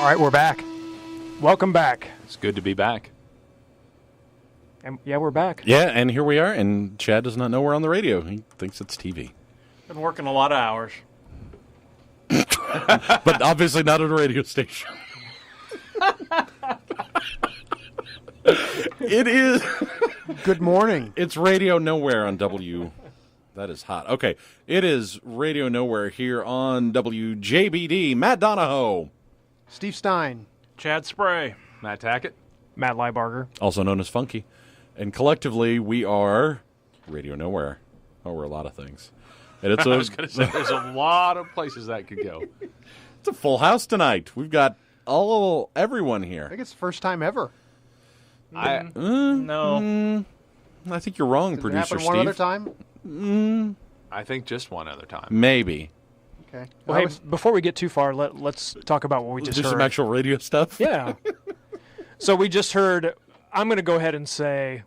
right, we're back. Welcome back. It's good to be back. And yeah, we're back. Yeah, and here we are, and Chad does not know we're on the radio. He thinks it's TV. Been working a lot of hours. But obviously not at a radio station. It is. Good morning. It's Radio Nowhere on W. That is hot. Okay, it is Radio Nowhere here on WJBD. Matt Donahoe. Steve Stein. Chad Spray. Matt Tackett. Matt Liebarger. Also known as Funky. And collectively, we are Radio Nowhere. Oh, we're a lot of things. And it's I was going to say, there's a lot of places that could go. It's a full house tonight. We've got everyone I here. think it's the first time ever. No. I think you're wrong, Did it producer happen Steve. one other time? I think just one other time. Maybe. Okay. Well, hey, before we get too far, let's talk about what we just Do heard. some actual radio stuff? Yeah. So we just heard, I'm going to go ahead and say,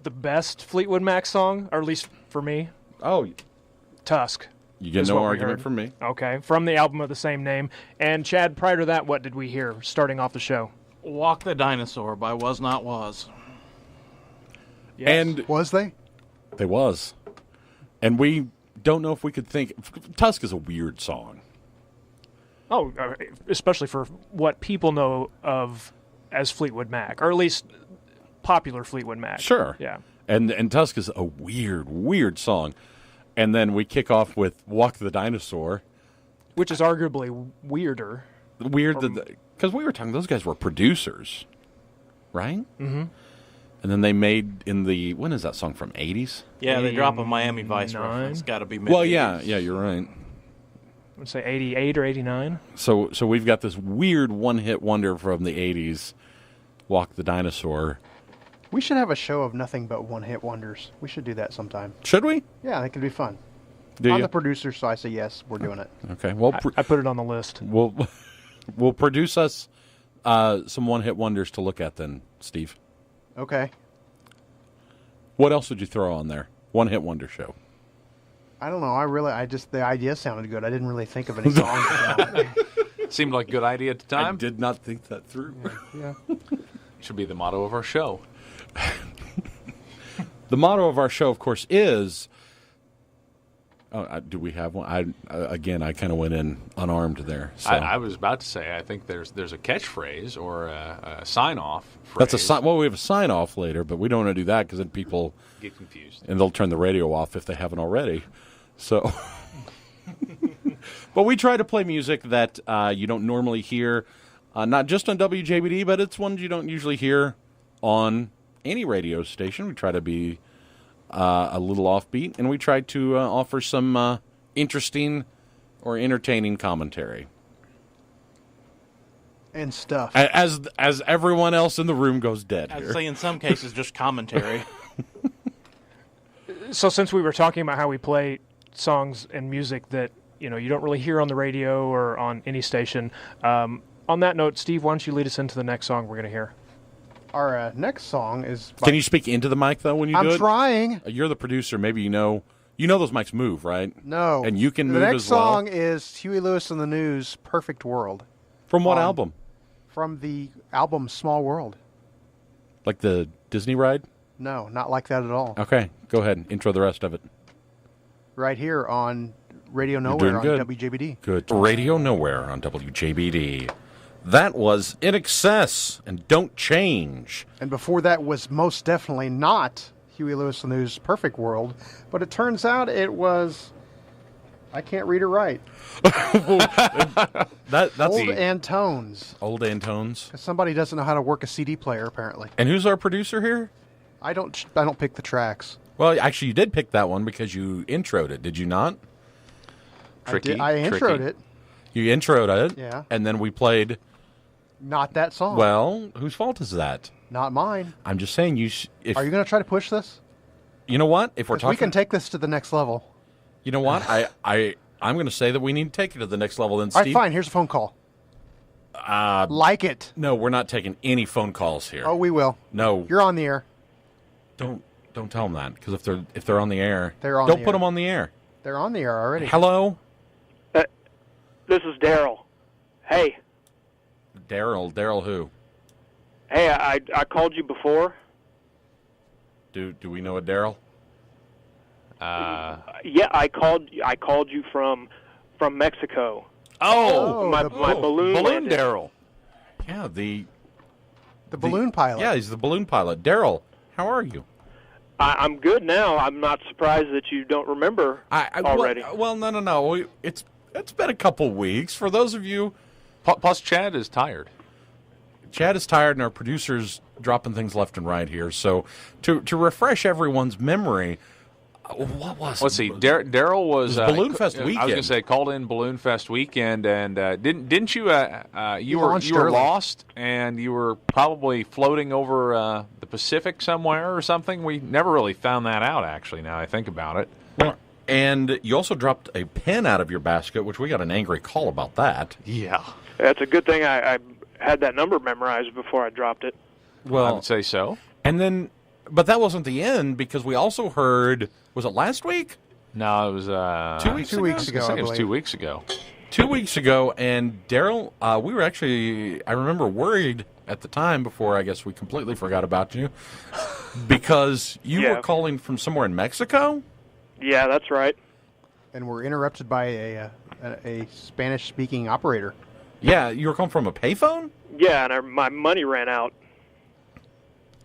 the best Fleetwood Mac song, or at least for me, Oh, Tusk. you get is no what we argument heard. from me. Okay, from the album of the same name. And Chad, prior to that, what did we hear starting off the show? Walk the Dinosaur by Was Not Was. Yes. And Was they? they was. And we don't know if we could think. Tusk is a weird song. Oh, especially for what people know of as Fleetwood Mac, or at least popular Fleetwood Mac. Sure. Yeah. And Tusk is a weird song. And then we kick off with Walk the Dinosaur. Which is arguably weirder. Weird because we were talking, those guys were producers, right? Mm-hmm. And then they made when is that song from? 80s? Yeah, they drop a Miami Vice 89? reference. Got to be mid-80s. Well, yeah, you're right. I would say 88 or 89. So we've got this weird one-hit wonder from the 80s, Walk the Dinosaur. We should have a show of nothing but one-hit wonders. We should do that sometime. Should we? Yeah, I think it'd be fun. Do I'm you? the producer, so I say yes, we're doing it. Okay. Well, I put it on the list. we'll produce us some one-hit wonders to look at then, Steve. Okay. What else would you throw on there? One-hit wonder show. I don't know. The idea sounded good. I didn't really think of any songs. Seemed like a good idea at the I time. did not think that through. Yeah. Should be the motto of our show. The motto of our show, of course, is... do we have one? I kind of went in unarmed there. So. I was about to say, I think there's a catchphrase or a sign-off phrase. That's a we have a sign-off later, but we don't want to do that because then people... Get confused. And they'll turn the radio off if they haven't already. So... But we try to play music that you don't normally hear, not just on WJBD, but it's ones you don't usually hear on any radio station. We try to be a little offbeat, and we try to offer some interesting or entertaining commentary. And stuff. As everyone else in the room goes dead I'd here. say in some cases just commentary. So since we were talking about how we play songs and music that you don't really hear on the radio or on any station, on that note, Steve, why don't you lead us into the next song we're going to hear? Our next song is... Can you speak into the mic, though, when you do it? I'm trying. You're the producer. Maybe you know those mics move, right? No. And you can the move next as well. song is Huey Lewis and the News' Perfect World. From what album? From the album Small World. Like the Disney ride? No, not like that at all. Okay, go ahead. Intro the rest of it. Right here on Radio Nowhere on good. WJBD. Good. Radio Nowhere on WJBD. That was In Excess and Don't Change. And before that was most definitely not Huey Lewis and the News' Perfect World, but it turns out it was... I can't read or write. That's Old Antones. Old Antones. Because somebody doesn't know how to work a CD player, apparently. And who's our producer here? I don't pick the tracks. Well, actually, you did pick that one because you introed it, did you not? Tricky. I introed tricky. it. You introed it. Yeah. And then we played... Not that song. Well, whose fault is that? Not mine. I'm just saying Are you going to try to push this? You know what? If we're 'Cause talking... we can take this to the next level. You know what? I'm going to say that we need to take it to the next level then, All Steve. right, fine. Here's a phone call. Like it. No, we're not taking any phone calls here. Oh, we will. No. You're on the air. Don't tell them that, because if they're on the air, They're on don't the put air. them on the air. They're on the air already. Hello? This is Daryl. Hey. Daryl who? Hey, I called you before. Do we know a Daryl? Yeah, I called you from Mexico. Oh, my balloon landed. Daryl. Yeah, the balloon pilot. Yeah, he's the balloon pilot. Daryl, how are you? I'm good now. I'm not surprised that you don't remember already. Well, no. It's been a couple weeks. For those of you, Plus, Chad is tired. Chad is tired, and our producer's dropping things left and right here. So, to refresh everyone's memory, what was? Let's see. Daryl was Balloon Fest weekend. I was going to say called in Balloon Fest weekend, and didn't you? You were early. lost, and you were probably floating over the Pacific somewhere or something. We never really found that out. Actually, now I think about it. Well, and you also dropped a pen out of your basket, which we got an angry call about that. Yeah. That's a good thing I had that number memorized before I dropped it. Well, I would say so. And then, but that wasn't the end, because we also heard, was it last week? No, it was 2 weeks 2 weeks ago. I think it was believe. 2 weeks ago. 2 weeks ago, and Daryl, we were actually, I remember, worried at the time before I guess we completely forgot about you, because you Yeah. were calling from somewhere in Mexico? Yeah, that's right. And we're interrupted by a Spanish-speaking operator. Yeah, you were calling from a payphone? Yeah, and my money ran out.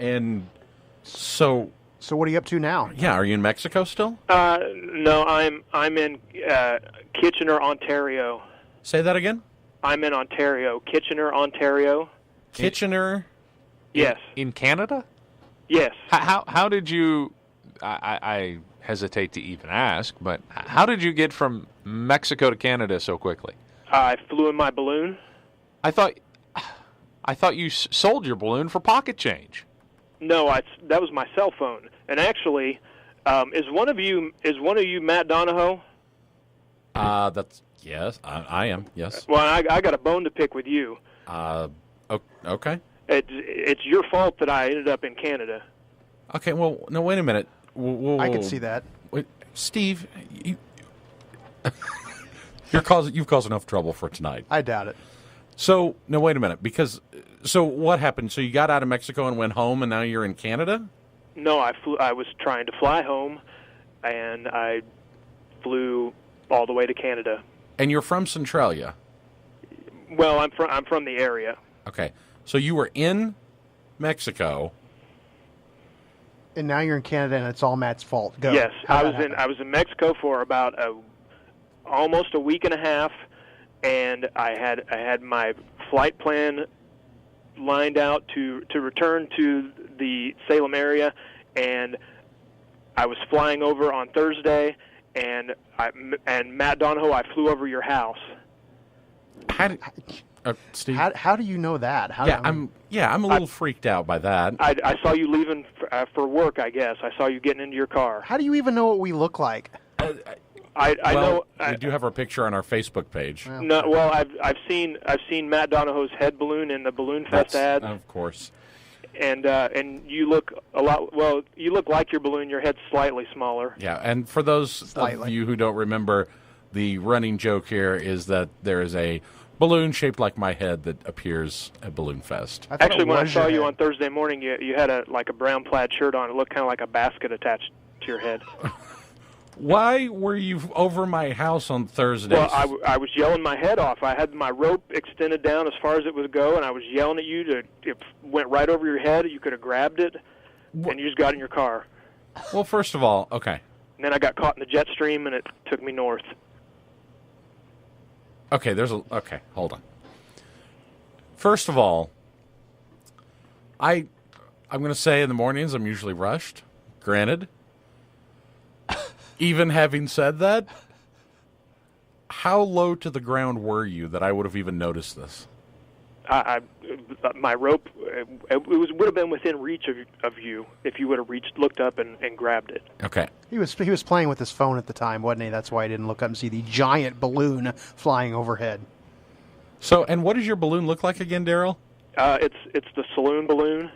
And so, So what are you up to now? yeah, are you in Mexico still? No, I'm in Kitchener, Ontario. Say that again? I'm in Ontario, Kitchener, Ontario. Kitchener? Yes, In Canada? yes. How did you? I hesitate to even ask, but how did you get from Mexico to Canada so quickly? I flew in my balloon. I thought you sold your balloon for pocket change. No, that was my cell phone. And actually, is one of you Matt Donahoe? That's, yes, I am, yes. Well, I got a bone to pick with you. Okay. It's your fault that I ended up in Canada. Okay, well, no, wait a minute. Whoa, I can see that. Wait, Steve, you've caused enough trouble for tonight. I doubt it. So, no, wait a minute, so what happened? So you got out of Mexico and went home, and now you're in Canada? No, I was trying to fly home, and I flew all the way to Canada. And you're from Centralia? Well, I'm from the area. Okay, so you were in Mexico. And now you're in Canada, and it's all Matt's fault. Go. Yes, How'd I that happen? was in Mexico for about almost a week and a half, and I had my flight plan lined out to return to the Salem area, and I was flying over on Thursday, and Matt Donahoe, I flew over your house. Steve? How do you know that? I'm a little freaked out by that. I saw you leaving for work, I guess. I saw you getting into your car. How do you even know what we look like? I know. We do have our picture on our Facebook page. No, well, I've seen Matt Donahoe's head balloon in the Balloon Fest ads, of course. and you look a lot. Well, you look like your balloon. Your head's slightly smaller. Yeah, and for those Slightly. of you who don't remember, the running joke here is that there is a balloon shaped like my head that appears at Balloon Fest. I thought Actually, it when I was saw your you head. on Thursday morning, you had a brown plaid shirt on. It looked kind of like a basket attached to your head. Why were you over my house on Thursdays? Well, I was yelling my head off. I had my rope extended down as far as it would go, and I was yelling at you. It went right over your head. You could have grabbed it, and you just got in your car. Well, first of all, okay. And then I got caught in the jet stream, and it took me north. Okay, okay, hold on. First of all, I'm going to say in the mornings I'm usually rushed, granted. Even having said that, how low to the ground were you that I would have even noticed this? My rope, would have been within reach of you if you would have looked up and grabbed it. Okay. He was playing with his phone at the time, wasn't he? That's why he didn't look up and see the giant balloon flying overhead. So, and what does your balloon look like again, Daryl? It's the saloon balloon.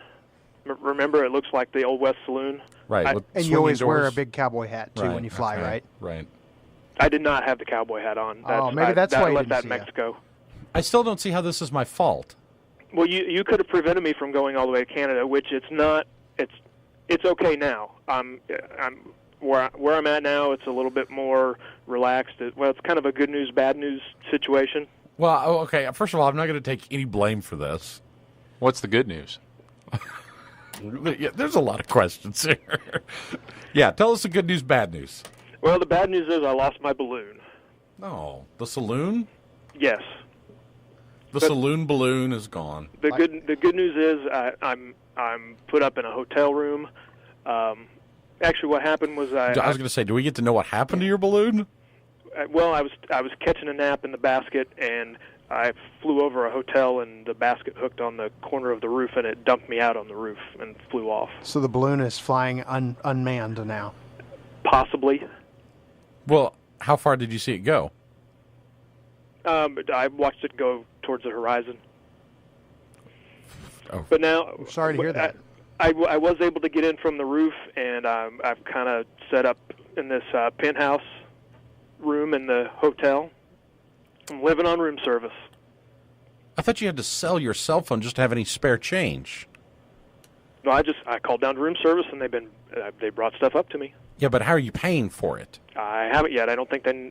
Remember, it looks like the Old West Saloon. Right. with And you swinging always wear a doors. big cowboy hat, too, when you fly, okay, right? Right. I did not have the cowboy hat on. Maybe that's why I you left didn't that see in Mexico. I still don't see how this is my fault. Well, you could have prevented me from going all the way to Canada, which it's not. It's okay now. I'm where I'm at now. It's a little bit more relaxed. Well, it's kind of a good news, bad news situation. Well, okay. First of all, I'm not going to take any blame for this. What's the good news? Yeah, there's a lot of questions here. Yeah, tell us the good news, bad news. Well, the bad news is I lost my balloon. Oh, the saloon? Yes. The saloon balloon is gone. The good news is I'm put up in a hotel room. Actually, what happened was I was going to say, do we get to know what happened to your balloon? Well, I was catching a nap in the basket, and I flew over a hotel, and the basket hooked on the corner of the roof, and it dumped me out on the roof and flew off. So the balloon is flying unmanned now. Possibly. Well, how far did you see it go? I watched it go towards the horizon. Oh. But now, Sorry to hear that. I was able to get in from the roof, and I've kind of set up in this penthouse room in the hotel. I'm living on room service. I thought you had to sell your cell phone just to have any spare change. No, I called down to room service, and they brought stuff up to me. Yeah, but how are you paying for it? I haven't yet. I don't think the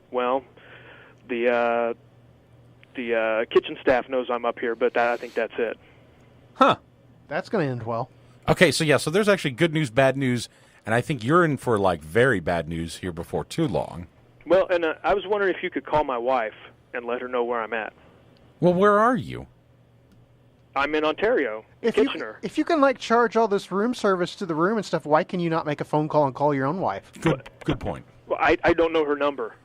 kitchen staff knows I'm up here, but I think that's it. Huh. That's going to end well. Okay, so there's actually good news, bad news, and I think you're in for, very bad news here before too long. Well, and I was wondering if you could call my wife and let her know where I'm at. Well, where are you? I'm in Ontario, Kitchener. If you can, charge all this room service to the room and stuff, why can you not make a phone call and call your own wife? Good point. Well, I don't know her number.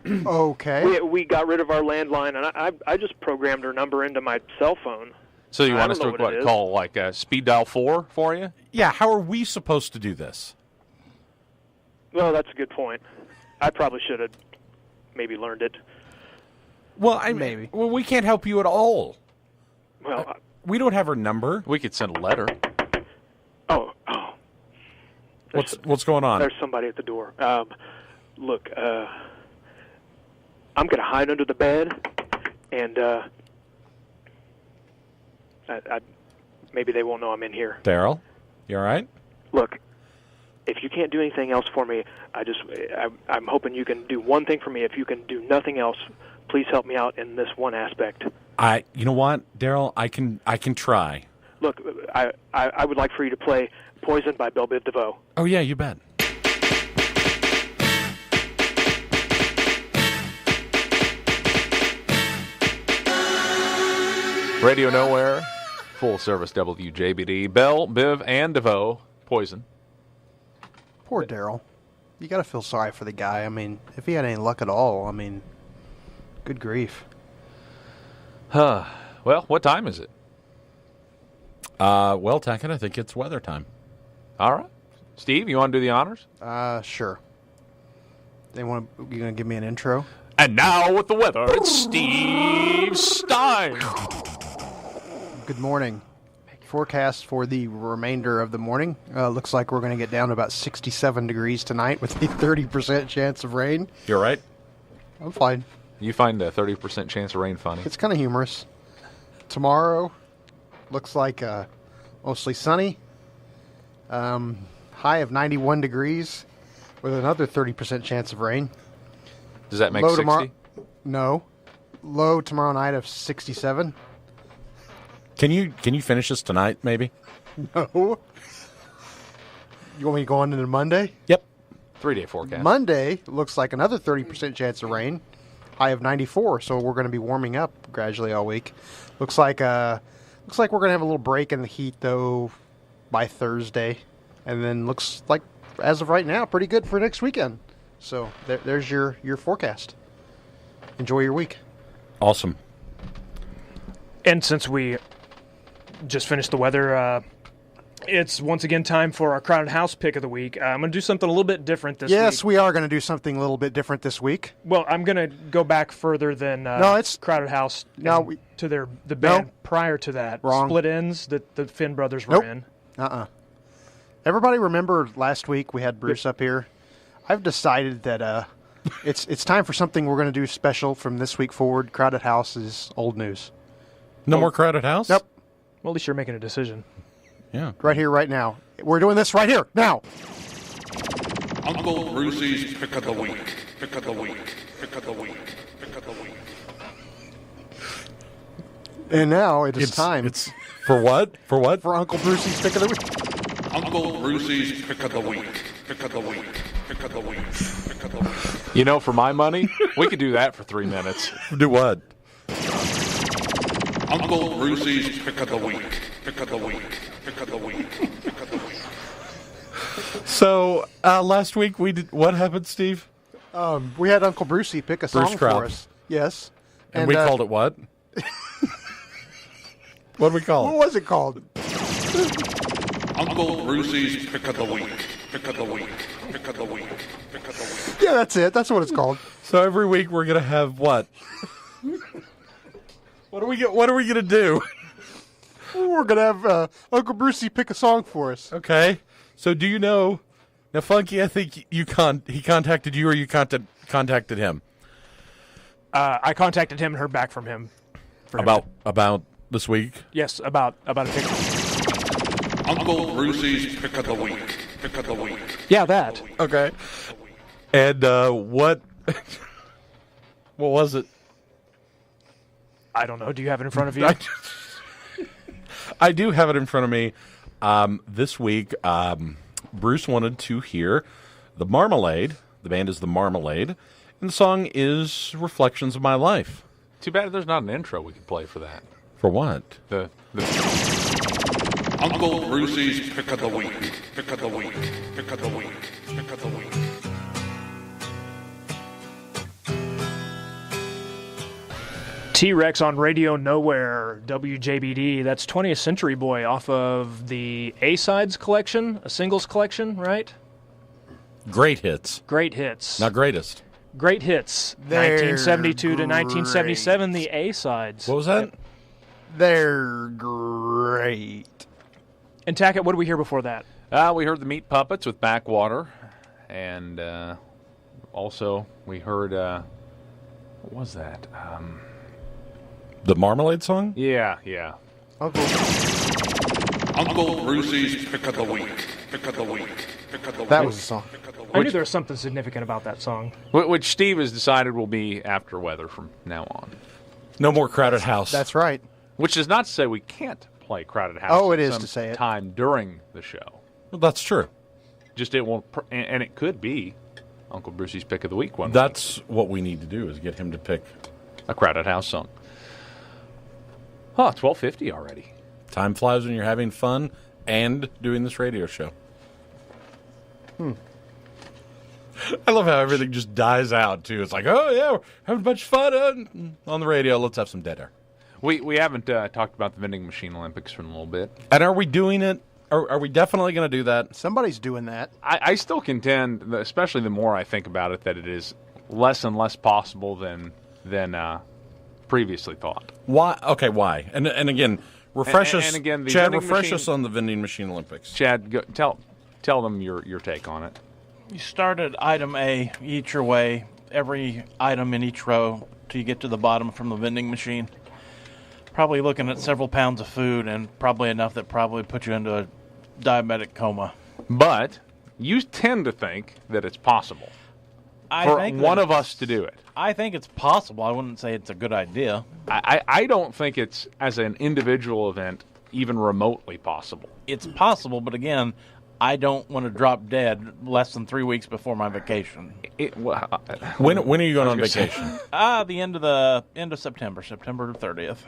Okay. We got rid of our landline, and I just programmed her number into my cell phone. So you I want us don't to know what it is. call speed dial 4 for you? Yeah, how are we supposed to do this? Well, that's a good point. I probably should have maybe learned it. Well, Maybe. Well, we can't help you at all. Well, We don't have her number. We could send a letter. oh. What's going on? There's somebody at the door. Look, I'm going to hide under the bed, and maybe they won't know I'm in here. Daryl, you all right? Look, if you can't do anything else for me, I'm hoping you can do one thing for me. If you can do nothing else, please help me out in this one aspect. You know what, Daryl? I can try. Look, I would like for you to play "Poison" by Belle Biv DeVoe. Oh yeah, you bet. Radio Nowhere, full service WJBD, Bell, Biv, and DeVoe, Poison. Poor Daryl. You got to feel sorry for the guy. I mean, if he had any luck at all, good grief. Well, what time is it? Well, Tackett, I think it's weather time. All right. Steve, you want to do the honors? Sure. You going to give me an intro? And now with the weather, it's Steve Stein. Good morning. Forecast for the remainder of the morning. Looks like we're going to get down to about 67 degrees tonight with a 30% chance of rain. You're right. I'm fine. You find a 30% chance of rain funny? It's kind of humorous. Tomorrow looks like mostly sunny. High of 91 degrees with another 30% chance of rain. Does that make Low 60? tomorrow? No. Low tomorrow night of 67. Can you finish this tonight, maybe? No. You want me to go on into Monday? Yep. 3-day forecast. Monday looks like another 30% chance of rain. High of 94, so we're going to be warming up gradually all week. Looks like we're going to have a little break in the heat though by Thursday, and then looks like as of right now pretty good for next weekend. So there's your forecast. Enjoy your week. Awesome. And since we just finished the weather, it's once again time for our Crowded House pick of the week. I'm going to do something a little bit different this week. Yes, we are going to do something a little bit different this week. Well, I'm going to go back further than it's Crowded House to the band prior to that. Wrong. Split Ends that the Finn brothers were in. Everybody remember last week we had Bruce up here? I've decided that It's time for something we're going to do special from this week forward. Crowded House is old news. No more Crowded House? Nope. Well, at least you're making a decision. Yeah. Right here, right now. We're doing this right here, now. Uncle Brucey's Pick of the Week. Pick of the Week. Pick of the Week. Pick of the Week. And now it is time. It's for what? For what? For Uncle Brucey's Pick of the Week. Uncle Brucey's Pick of the Week. Pick of the Week. Pick of the Week. Pick of the Week. You know, for my money, we could do that for 3 minutes. Do what? Uncle Brucey's Pick of the Week. Pick of the Week. Pick of the Week. Pick of the Week. So last week we did. What happened, Steve? We had Uncle Brucey pick a song Bruce Crowd. for us. Yes. And we called it what? What did we call What it? was it called? Uncle Brucey's Pick of the Week. Pick of the Week. Pick of the Week. Pick of the Week. Yeah, that's it. That's what it's called. So every week we're gonna have what? What are we gonna do? We're going to have Uncle Brucey pick a song for us. Okay. So do you know? Now, Funky, I think he contacted you, or you contacted him I contacted him and heard back from him. about this week. Yes, about a picture. Uncle Brucey's Pick of the Week. Pick of the Week. Yeah, that. Okay. And what? What was it? I don't know. Do you have it in front of you? I do have it in front of me. This week, Bruce wanted to hear the Marmalade. The band is the Marmalade, and the song is "Reflections of My Life." Too bad there's not an intro we could play for that. For what? The Uncle Brucey's Pick of the Week. Pick of the Week. Pick of the Week. Pick of the Week. T-Rex on Radio Nowhere, WJBD. That's 20th Century Boy off of the A-Sides collection, a singles collection, right? Great hits, Great hits. not greatest. Great hits. They're 1972 to 1977, the A-Sides. What was that? They're great. And Tackett, what did we hear before that? we heard the Meat Puppets with Backwater, and also we heard what was that? The Marmalade song? Yeah. Uncle Brucey's Pick of the Week. Pick of the Week. Pick of the Week. That was the song. Pick of the Week. I knew there was something significant about that song. Which Steve has decided will be after weather from now on. No more Crowded House. That's right. Which is not to say we can't play Crowded House. Oh, it is some to say it. time during the show. Well, that's true. Just it won't, and it could be Uncle Brucey's Pick of the Week one. That's what we need to do, is get him to pick. A Crowded House song. Oh, 12:50 already. Time flies when you're having fun and doing this radio show. I love how everything just dies out, too. It's like, oh, yeah, we're having a bunch of fun on the radio. Let's have some dead air. We haven't talked about the vending machine Olympics for a little bit. And are we doing it? Are we definitely going to do that? Somebody's doing that. I still contend, especially the more I think about it, that it is less and less possible than previously thought. Why? Okay, why? And again, refresh us. and again, the Chad, vending refresh machine- us on the vending machine Olympics. Chad, tell them your take on it. You start at item A, you eat your way, every item in each row till you get to the bottom from the vending machine. Probably looking at several pounds of food, and probably enough that probably put you into a diabetic coma. But you tend to think that it's possible for one of us to do it. I think it's possible. I wouldn't say it's a good idea. I don't think it's, as an individual event, even remotely possible. It's possible, but again, I don't want to drop dead less than 3 weeks before my vacation. When are you going on vacation? The end of September, September 30th.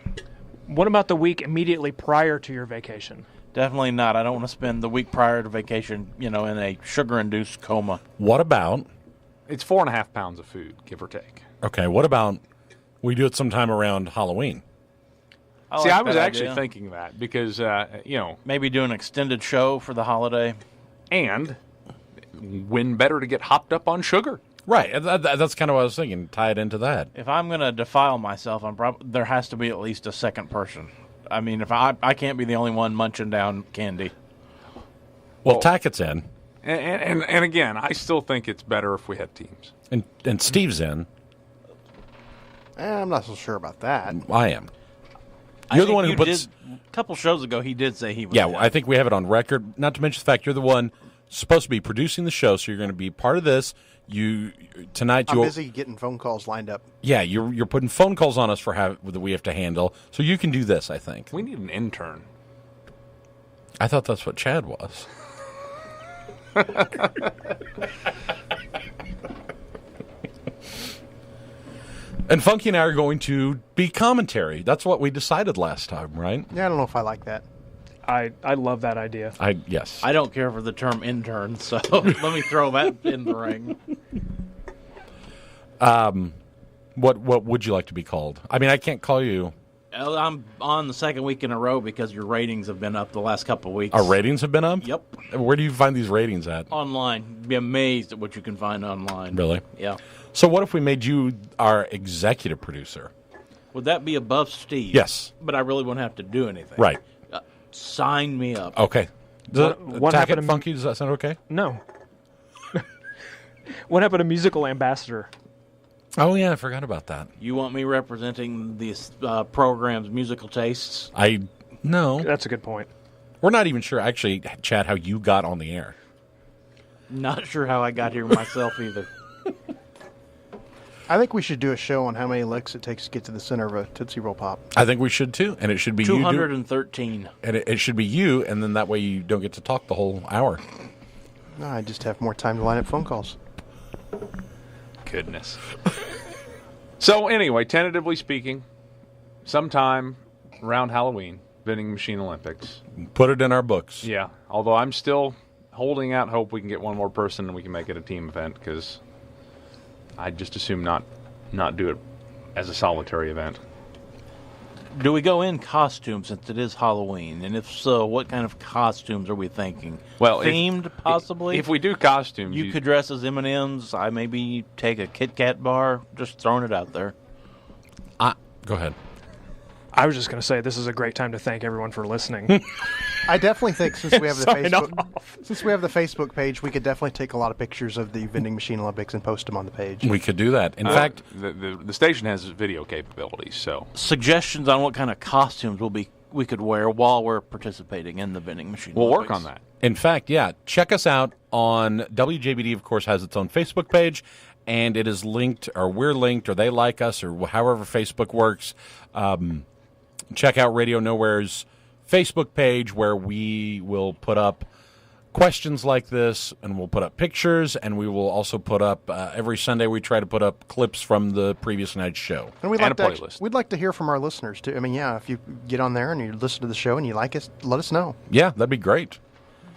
What about the week immediately prior to your vacation? Definitely not. I don't want to spend the week prior to vacation, in a sugar-induced coma. What about? It's 4.5 pounds of food, give or take. Okay, what about we do it sometime around Halloween? See, like I was that actually idea. thinking that because, Maybe do an extended show for the holiday. and when better to get hopped up on sugar. Right, that's kind of what I was thinking. Tie it into that. If I'm going to defile myself, there has to be at least a second person. I mean, if I can't be the only one munching down candy. Well, Tackett's in. And again, I still think it's better if we had teams. And Steve's in. I'm not so sure about that. I am. I You're the think one who you puts. did- a couple shows ago, he did say he was. Yeah, in. I think we have it on record. Not to mention the fact you're the one supposed to be producing the show, so you're going to be part of this. Tonight. I'm busy getting phone calls lined up. Yeah, you're putting phone calls on us that we have to handle, so you can do this. I think. We need an intern. I thought that's what Chad was. And Funky and I are going to be commentary. That's what we decided last time, right? Yeah, I don't know if I like that. I love that idea. Yes. I don't care for the term intern, so let me throw that in the ring. What would you like to be called? I mean, I can't call you. I'm on the second week in a row because your ratings have been up the last couple of weeks. Our ratings have been up? Yep. Where do you find these ratings at? Online. Be amazed at what you can find online. Really? Yeah. So what if we made you our executive producer? Would that be above Steve? Yes. But I really won't have to do anything. Right. Sign me up. Okay. What Tack happened it to- Funky, does that sound okay? No. What happened to musical ambassador? Oh, yeah, I forgot about that. You want me representing this program's musical tastes? No. That's a good point. We're not even sure, actually, Chad, how you got on the air. Not sure how I got here myself either. I think we should do a show on how many licks it takes to get to the center of a Tootsie Roll Pop. I think we should, too. And it should be you. 213. And it should be you, and then that way you don't get to talk the whole hour. No, I just have more time to line up phone calls. Goodness. So anyway, tentatively speaking, sometime around Halloween, Vending Machine Olympics. Put it in our books. Yeah, although I'm still holding out hope we can get one more person and we can make it a team event, because I'd just assume not do it as a solitary event. Do we go in costume since it is Halloween? And if so, what kind of costumes are we thinking? Well, themed, possibly? If we do costumes, you could dress as M&Ms. I maybe take a Kit Kat bar. Just throwing it out there. Go ahead. I was just going to say this is a great time to thank everyone for lisigning. I definitely think since we have the Sign Facebook page, we could definitely take a lot of pictures of the Vending Machine Olympics and post them on the page. We could do that. In fact, the station has video capabilities, so Suggestions on what kind of costumes we could wear while we're participating in the Vending Machine we'll Olympics. work on that. in fact, yeah, check us out on WJBD, of course, has its own Facebook page, and it is linked, or we're linked, or they like us, or however Facebook works. Check out Radio Nowhere's Facebook page, where we will put up questions like this, and we'll put up pictures, and we will also put up, every Sunday we try to put up clips from the previous night's show. And we'd And like a to playlist. we'd like to hear from our listeners too. I mean, yeah, if you get on there and you listen to the show and you like us, let us know. Yeah, that'd be great.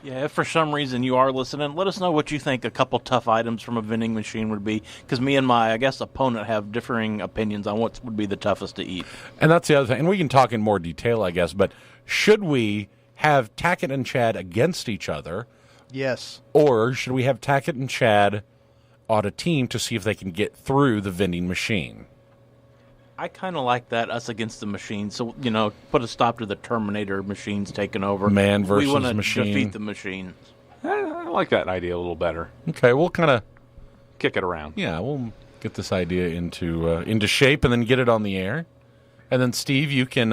Yeah, if for some reason you are listening, let us know what you think a couple tough items from a vending machine would be. Because me and my, I guess, opponent have differing opinions on what would be the toughest to eat. And that's the other thing, and we can talk in more detail, I guess, but should we have Tackett and Chad against each other, Yes. or should we have Tackett and Chad on a team to see if they can get through the vending machine? I kind of like that, us against the machine. So, put a stop to the Terminator machines taking over. Man versus we want to machine. defeat the machine. I like that idea a little better. Okay, we'll kind of, Kick it around. yeah, we'll get this idea into shape and then get it on the air. And then, Steve, you can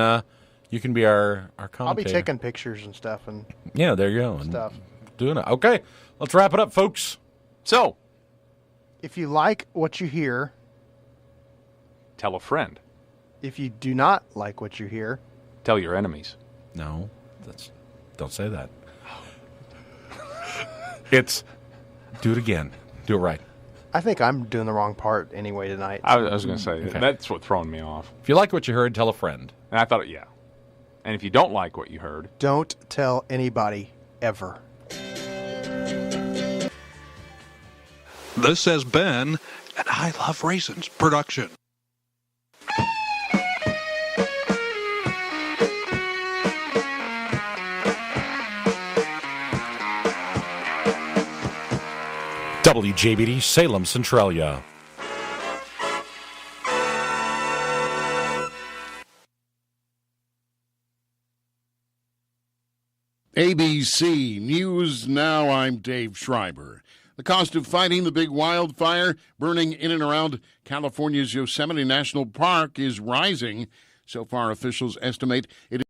be our commentator. I'll be taking pictures and stuff and Yeah, there you go. And stuff. doing it. Okay, let's wrap it up, folks. So, If you like what you hear, tell a friend. if you do not like what you hear, Tell your enemies. No, don't say that. It's do it again. Do it right. I think I'm doing the wrong part anyway tonight. I was going to say, Okay. that's what thrown me off. If you like what you heard, tell a friend. And I thought, yeah. And if you don't like what you heard, Don't tell anybody ever. This has been an I Love Raisins production. WJBD Salem Centralia. AB's ABC News Now, I'm Dave Schreiber. The cost of fighting the big wildfire burning in and around California's Yosemite National Park is rising. So far, officials estimate it